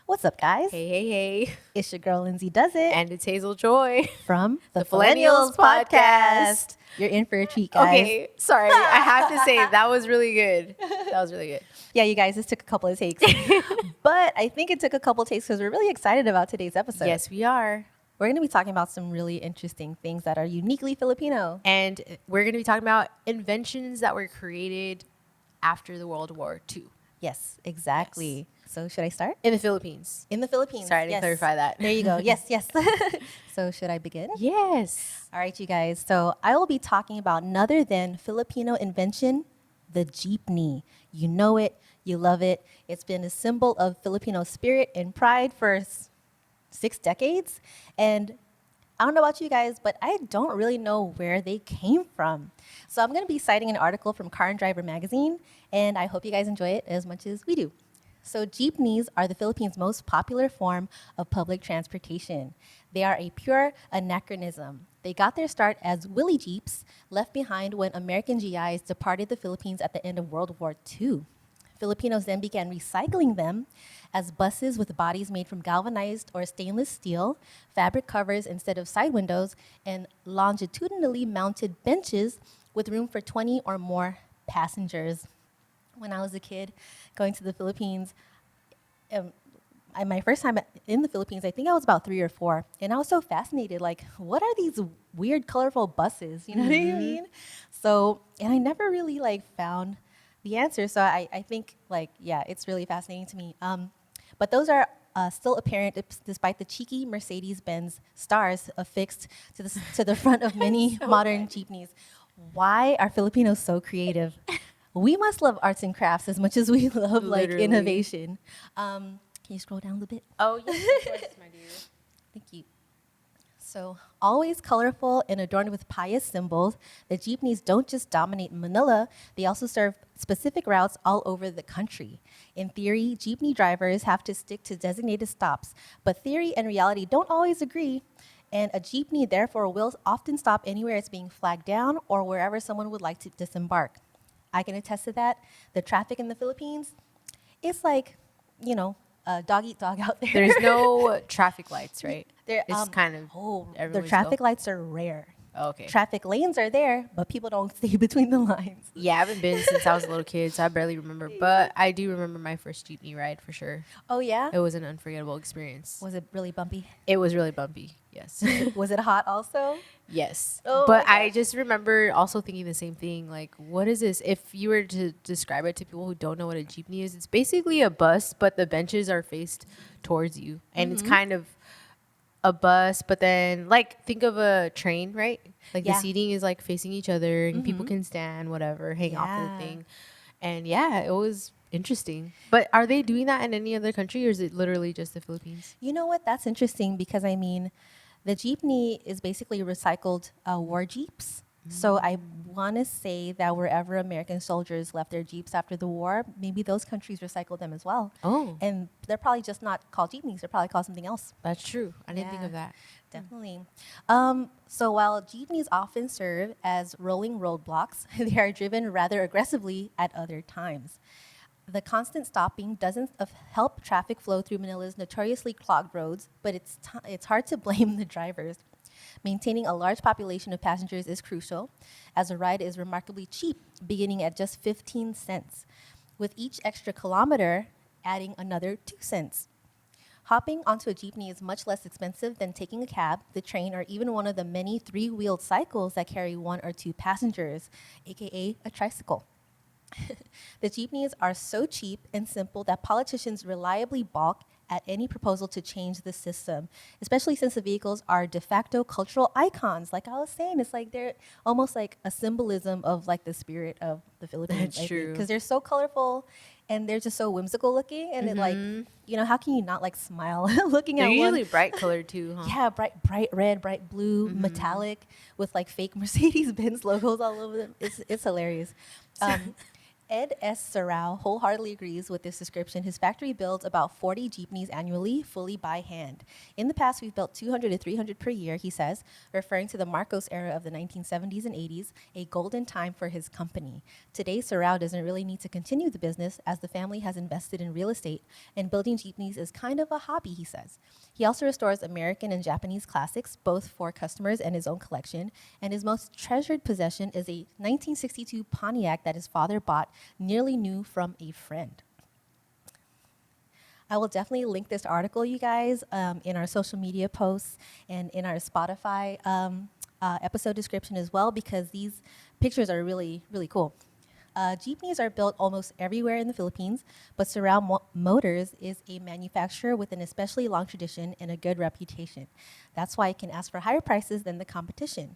What's up, guys? Hey. It's your girl, Lindsey Does It. And it's HazzleJoy. From the Fillennials Podcast. You're in for a treat, guys. Okay, sorry. I have to say, that was really good. Yeah, you guys, this took a couple of takes. But I think it took a couple of takes because we're really excited about today's episode. Yes, we are. We're going to be talking about some really interesting things that are uniquely Filipino. And we're going to be talking about inventions that were created after the World War II. Yes, exactly. Yes. So should I start? In the Philippines. In the Philippines. Sorry, I didn't clarify that. There you go. Yes. So should I begin? Yes. All right, you guys. So I will be talking about none other than Filipino invention, the jeepney. You know it. You love it. It's been a symbol of Filipino spirit and pride for 6 decades. And I don't know about you guys, but I don't really know where they came from. So I'm going to be citing an article from Car and Driver magazine, and I hope you guys enjoy it as much as we do. So jeepneys are the Philippines' most popular form of public transportation. They are a pure anachronism. They got their start as Willie Jeeps, left behind when American GIs departed the Philippines at the end of World War II. Filipinos then began recycling them as buses with bodies made from galvanized or stainless steel, fabric covers instead of side windows, and longitudinally mounted benches with room for 20 or more passengers. When I was a kid going to the Philippines, my first time in the Philippines, I think I was about 3 or 4, and I was so fascinated, like, what are these weird, colorful buses? You know what I mean? So, and I never really, found the answer. So I think, it's really fascinating to me. But those are still apparent despite the cheeky Mercedes-Benz stars affixed to the front of many modern jeepneys. Why are Filipinos so creative? We must love arts and crafts as much as we love innovation. Can you scroll down a little bit? Oh, yes, of course, my dear. Thank you. So, always colorful and adorned with pious symbols, the jeepneys don't just dominate Manila, they also serve specific routes all over the country. In theory, jeepney drivers have to stick to designated stops, but theory and reality don't always agree, and a jeepney therefore will often stop anywhere it's being flagged down or wherever someone would like to disembark. I can attest to that. The traffic in the Philippines, it's like, dog eat dog out there. There's no traffic lights, right? It's kind of the traffic lights are rare. Oh, okay. Traffic lanes are there, but people don't stay between the lines. Yeah, I haven't been since I was a little kid, so I barely remember. But I do remember my first jeepney ride for sure. Oh, yeah? It was an unforgettable experience. Was it really bumpy? It was really bumpy, yes. Was it hot also? Yes. Oh, but I just remember also thinking the same thing. Like, what is this? If you were to describe it to people who don't know what a jeepney is, it's basically a bus, but the benches are faced towards you. And it's kind of a bus, but then think of a train, right? The seating is facing each other and people can stand, whatever, hang off of the thing. And it was interesting. But are they doing that in any other country, or is it literally just the Philippines? You know what? That's interesting because, the jeepney is basically recycled war jeeps. So I want to say that wherever American soldiers left their jeeps after the war, maybe those countries recycled them as well. Oh. And they're probably just not called jeepneys. They're probably called something else. That's true. I didn't think of that. Definitely. So while jeepneys often serve as rolling roadblocks, they are driven rather aggressively at other times. The constant stopping doesn't help traffic flow through Manila's notoriously clogged roads, but it's hard to blame the drivers. Maintaining a large population of passengers is crucial, as a ride is remarkably cheap, beginning at just 15 cents, with each extra kilometer adding another 2 cents. Hopping onto a jeepney is much less expensive than taking a cab, the train, or even one of the many 3-wheeled cycles that carry 1 or 2 passengers, aka a tricycle. The jeepneys are so cheap and simple that politicians reliably balk at any proposal to change the system, especially since the vehicles are de facto cultural icons. Like I was saying, it's they're almost like a symbolism of the spirit of the Philippines. That's true. Because they're so colorful and they're just so whimsical looking. And it how can you not smile looking at one? They're usually bright colored too, huh? Yeah, bright red, bright blue, metallic with fake Mercedes-Benz logos all over them. It's hilarious. Ed S. Sorrell wholeheartedly agrees with this description. His factory builds about 40 Jeepneys annually, fully by hand. In the past, we've built 200 to 300 per year, he says, referring to the Marcos era of the 1970s and 80s, a golden time for his company. Today, Sorrell doesn't really need to continue the business as the family has invested in real estate, and building Jeepneys is kind of a hobby, he says. He also restores American and Japanese classics, both for customers and his own collection, and his most treasured possession is a 1962 Pontiac that his father bought nearly new from a friend. I will definitely link this article, you guys, in our social media posts and in our Spotify episode description as well, because these pictures are really, really cool. Jeepneys are built almost everywhere in the Philippines, but Sorrell Motors is a manufacturer with an especially long tradition and a good reputation. That's why it can ask for higher prices than the competition.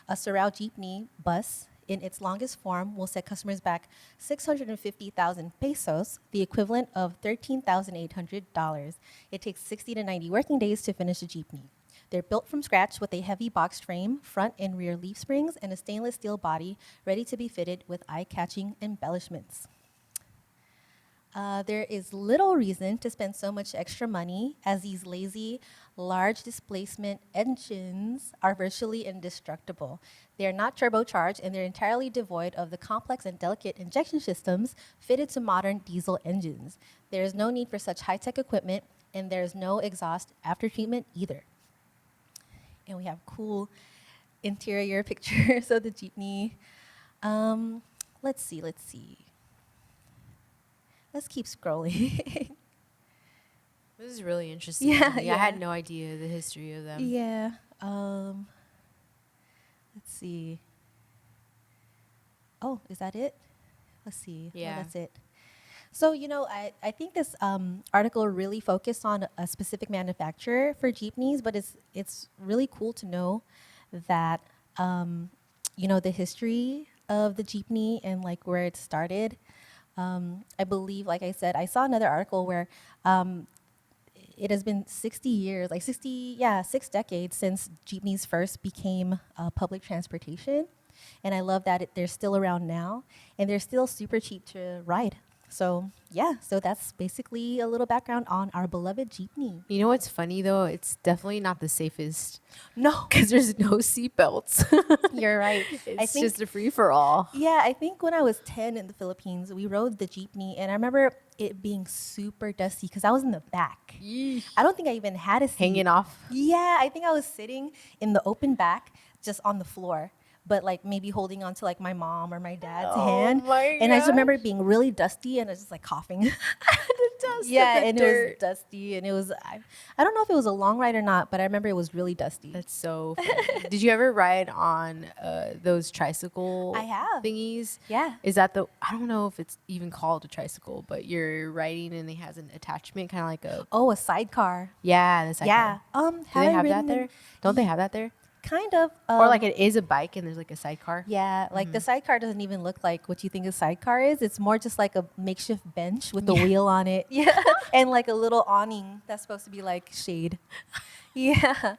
A Sorrell Jeepney bus in its longest form will set customers back 650,000 pesos, the equivalent of $13,800. It takes 60 to 90 working days to finish a Jeepney. They're built from scratch with a heavy boxed frame, front and rear leaf springs, and a stainless steel body ready to be fitted with eye-catching embellishments. There is little reason to spend so much extra money as these lazy, large displacement engines are virtually indestructible. They are not turbocharged and they're entirely devoid of the complex and delicate injection systems fitted to modern diesel engines. There is no need for such high-tech equipment, and there's no exhaust after treatment either. And we have cool interior pictures of the Jeepney. Let's see. Let's keep scrolling. This is really interesting. Yeah, I had no idea the history of them. Yeah. Let's see. Oh, is that it? Let's see. Yeah. Oh, that's it. So, I think this article really focused on a specific manufacturer for Jeepneys, but it's really cool to know that, the history of the Jeepney and like where it started. I believe, like I said, I saw another article where it has been 60 years, 6 decades since Jeepneys first became public transportation. And I love that they're still around now, and they're still super cheap to ride. So that's basically a little background on our beloved Jeepney. You know what's funny though? It's definitely not the safest. No, because there's no seatbelts. You're right. It's just a free for all. Yeah, I think when I was 10 in the Philippines, we rode the Jeepney, and I remember it being super dusty because I was in the back. Yeesh. I don't think I even had a seat. Hanging off. Yeah, I think I was sitting in the open back, just on the floor, but like maybe holding on to like my mom or my dad's hand. And I just remember it being really dusty, and I was just like coughing. The dust. Yeah, and it was dusty, and it was, I don't know if it was a long ride or not, but I remember it was really dusty. That's so funny. Did you ever ride on those tricycle I have. thingies? Yeah. Is that I don't know if it's even called a tricycle, but you're riding and it has an attachment, kind of like a sidecar. Yeah, the sidecar. Yeah. Do they have that there? Don't they have that there? Kind of. Or like it is a bike and there's like a sidecar? Yeah, like the sidecar doesn't even look like what you think a sidecar is. It's more just like a makeshift bench with the wheel on it. Yeah. And like a little awning that's supposed to be like shade. Yeah.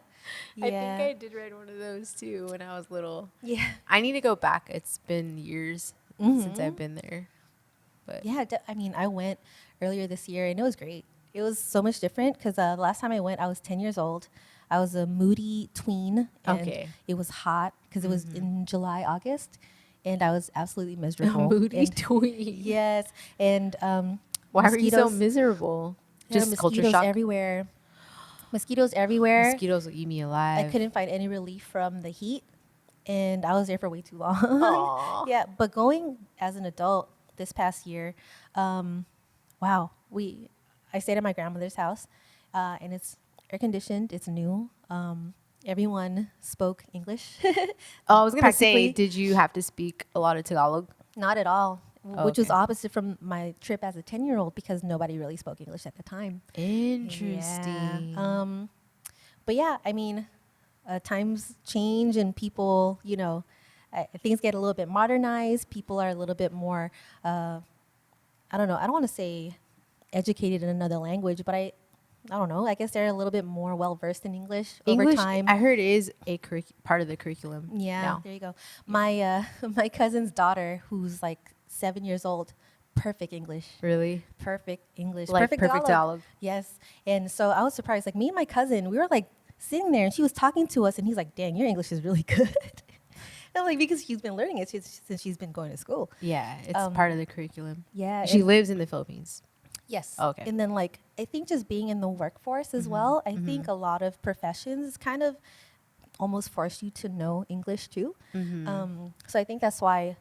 I think I did ride one of those too when I was little. Yeah. I need to go back. It's been years since I've been there. But Yeah, I went earlier this year, and it was great. It was so much different because the last time I went, I was 10 years old. I was a moody tween, and it was hot because it was in July, August, and I was absolutely miserable. Moody tween. Yes, and why were you so miserable? Just culture shock everywhere. Mosquitoes everywhere. Mosquitoes will eat me alive. I couldn't find any relief from the heat, and I was there for way too long. Aww. Yeah, but going as an adult this past year, wow, I stayed at my grandmother's house, and it's air conditioned. It's new. Everyone spoke English. I was gonna say, did you have to speak a lot of Tagalog? Not at all, which was Okay. opposite from my trip as a 10-year-old because nobody really spoke English at the time. Interesting. Yeah. But yeah, times change and people, things get a little bit modernized. People are a little bit more, I don't know. I don't want to say educated in another language, but I don't know. I guess they're a little bit more well-versed in English over time. I heard, is a part of the curriculum. Yeah, now. there you go. My my cousin's daughter, who's like 7 years old, perfect English. Really? Perfect English. Like perfect Tagalog. Yes. And so I was surprised. Like me and my cousin, we were like sitting there and she was talking to us and he's like, dang, your English is really good. And I'm like, because she's been learning it since she's been going to school. Yeah, it's part of the curriculum. Yeah. She lives in the Philippines. Yes. Okay. And then like, I think just being in the workforce as well, I think a lot of professions kind of almost force you to know English too. So I think that's why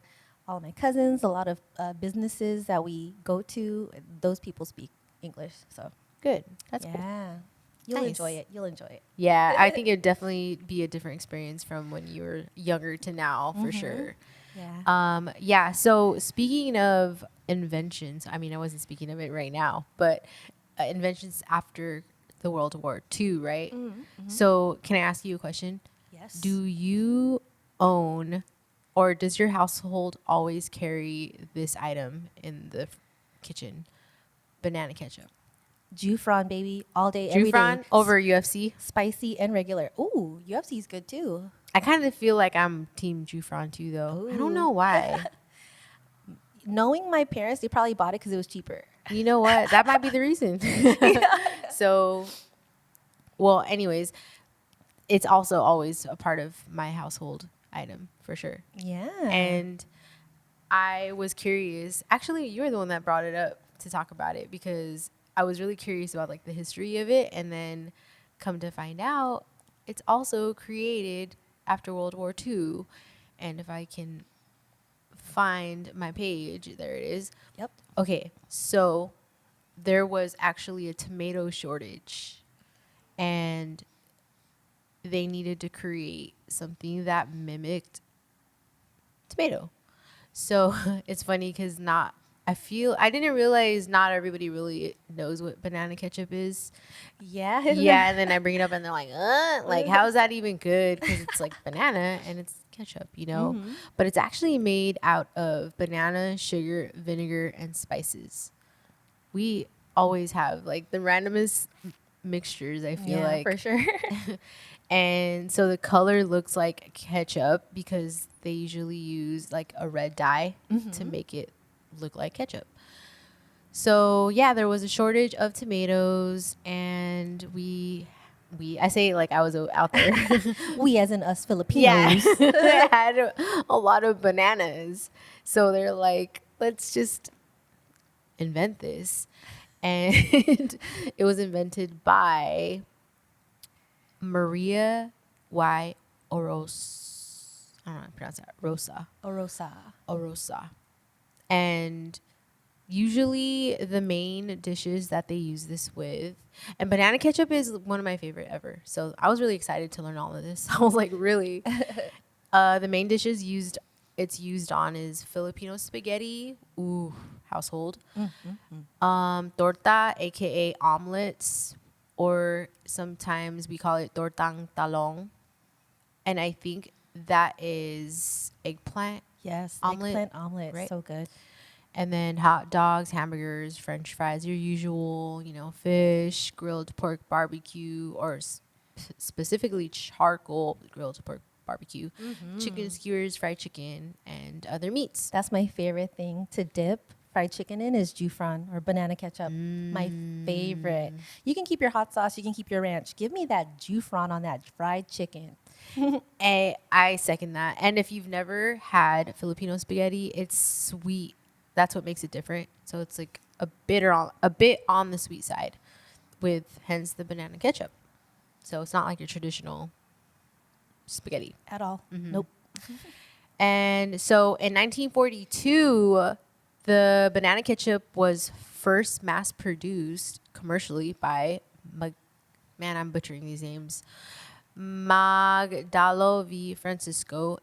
all my cousins, a lot of businesses that we go to, those people speak English. So Good. That's cool. yeah, you'll Nice. enjoy it. You'll enjoy it. Yeah, I think it'd definitely be a different experience from when you were younger to now, for sure. Yeah. Yeah. So speaking of inventions, I mean, I wasn't speaking of it right now, but inventions after the World War II, right? So can I ask you a question? Yes. Do you own, or does your household always carry this item in the kitchen? Banana ketchup. Jufron, baby, all day, every day. Jufron over UFC? Spicy and regular. Ooh, UFC is good too. I kind of feel like I'm team Jufron too, though. I don't Ooh. know why. Knowing my parents, they probably bought it because it was cheaper. You know what? That might be the reason. So, well, anyways, it's also always a part of my household item for sure. Yeah. And I was curious. Actually, you're the one that brought it up to talk about it because I was really curious about like the history of it. And then come to find out, it's also created after World War II. And if I can find my page, there it is. Yep. Okay, so there was actually a tomato shortage and they needed to create something that mimicked tomato. So it's funny because I didn't realize not everybody really knows what banana ketchup is. Yeah. Yeah, and then I bring it up and they're like how is that even good? Because it's like banana and it's ketchup, you know? But it's actually made out of banana, sugar, vinegar, and spices. We always have like the randomest mixtures, I feel like. For sure. And so the color looks like ketchup because they usually use like a red dye to make it look like ketchup. So yeah, there was a shortage of tomatoes and I say it like I was out there. We as in us Filipinos. Yeah, they had a lot of bananas. So they're like, let's just invent this. And it was invented by Maria Y. Oros. I don't know how to pronounce that. Orosa. And usually the main dishes that they use this with, and banana ketchup is one of my favorite ever. So I was really excited to learn all of this. I was like, really? The main dishes it's used on is Filipino spaghetti. Ooh, household. Torta, aka omelets, or sometimes we call it tortang talong. And I think that is eggplant. Yes. Omelet, Eggplant omelet. right? So good. And then hot dogs, hamburgers, french fries, your usual, fish, grilled pork barbecue, or specifically charcoal grilled pork barbecue, chicken skewers, fried chicken, and other meats. That's my favorite thing to dip fried chicken in is jufron or banana ketchup. My favorite. You can keep your hot sauce. You can keep your ranch. Give me that jufron on that fried chicken. I second that. And if you've never had Filipino spaghetti, it's sweet. That's what makes it different. So it's like a bit on the sweet side, with hence the banana ketchup. So it's not like your traditional spaghetti At all. Nope. And so in 1942, the banana ketchup was first mass produced commercially by I'm butchering these names. Magdalo V. Francisco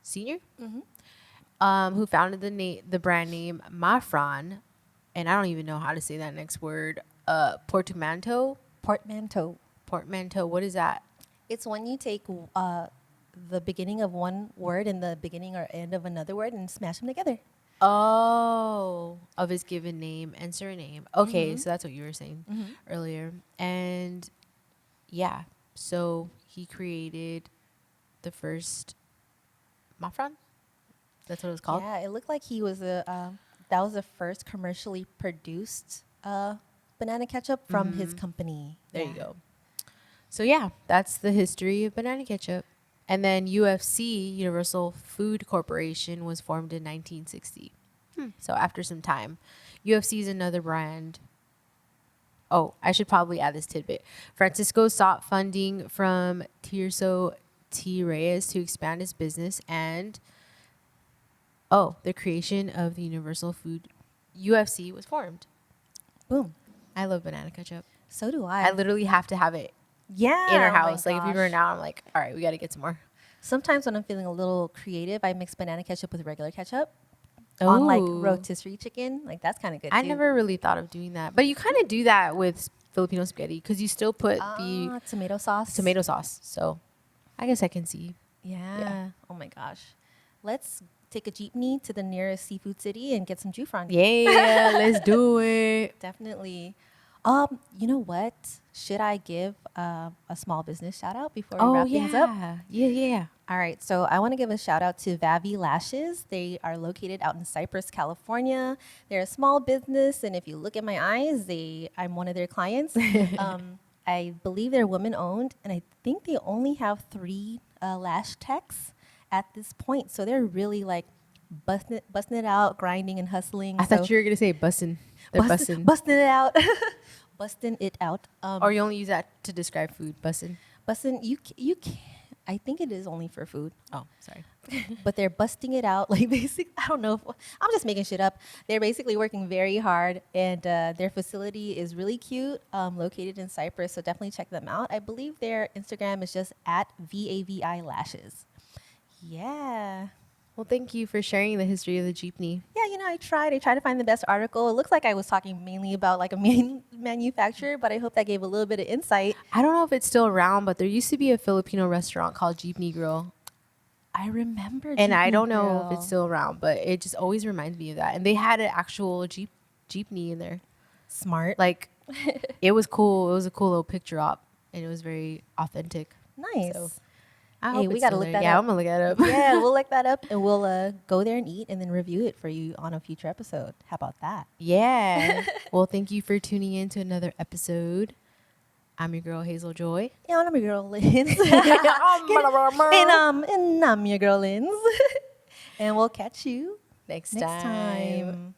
Sr., who founded the brand name Mafran, and I don't even know how to say that next word. Portmanteau. What is that? It's when you take the beginning of one word and the beginning or end of another word and smash them together. Oh, of his given name and surname. Okay, so that's what you were saying earlier. And yeah, so he created the first Mafran. That's what it was called. Yeah, it looked like he was that was the first commercially produced banana ketchup from his company. There you go. So yeah, that's the history of banana ketchup. And then UFC, Universal Food Corporation, was formed in 1960. So after some time, UFC is another brand. Oh, I should probably add this tidbit. Francisco sought funding from Tirso T. Reyes to expand his business, and the creation of the Universal Food UFC was formed. Boom. I love banana ketchup. So do I. I literally have to have it Yeah. in our oh my house. Like if we were gosh. now, I'm like, all right, we got to get some more. Sometimes when I'm feeling a little creative, I mix banana ketchup with regular ketchup on like Ooh. rotisserie chicken. Like that's kind of good I too. never really thought of doing that, but you kind of do that with Filipino spaghetti because you still put the tomato sauce. tomato sauce. So I guess I can see. Yeah. Oh my gosh. Let's take a jeepney to the nearest seafood city and get some jufran. Yeah, let's do it. Definitely. You know what? Should I give a small business shout out before we wrap things up? Yeah. All right, so I want to give a shout out to Vavi Lashes. They are located out in Cypress, California. They're a small business, and if you look at my eyes, I'm one of their clients. I believe they're women-owned, and I think they only have 3 lash techs at this point. So they're really like busting it out, grinding and hustling. I thought you were gonna say bussin'. They're bussin'. Busting it out, busting it out. Or you only use that to describe food, bussin'. Busting, you can. I think it is only for food. Oh, sorry. But they're busting it out. Like basically, I don't know. I'm just making shit up. They're basically working very hard, and their facility is really cute, located in Cyprus. So definitely check them out. I believe their Instagram is just at VAVI Lashes. Yeah. Well, thank you for sharing the history of the jeepney. Yeah, I tried to find the best article. It looks like I was talking mainly about like a main manufacturer, but I hope that gave a little bit of insight. I don't know if it's still around, but there used to be a Filipino restaurant called Jeepney Grill. I remember, And I Jeepney don't know Grill. if it's still around, but it just always reminds me of that. And they had an actual jeepney in there. Smart. Like, it was cool. It was a cool little picture op, and it was very authentic. Nice. So, I Hey, hope we it's gotta still look there. that Yeah, up. I'm gonna look that up. Yeah, we'll look that up, and we'll go there and eat, and then review it for you on a future episode. How about that? Yeah. Well, thank you for tuning in to another episode. I'm your girl HazzleJoy. Yeah, I'm your girl Linz. and I'm your girl Linz. And we'll catch you Next next time. time.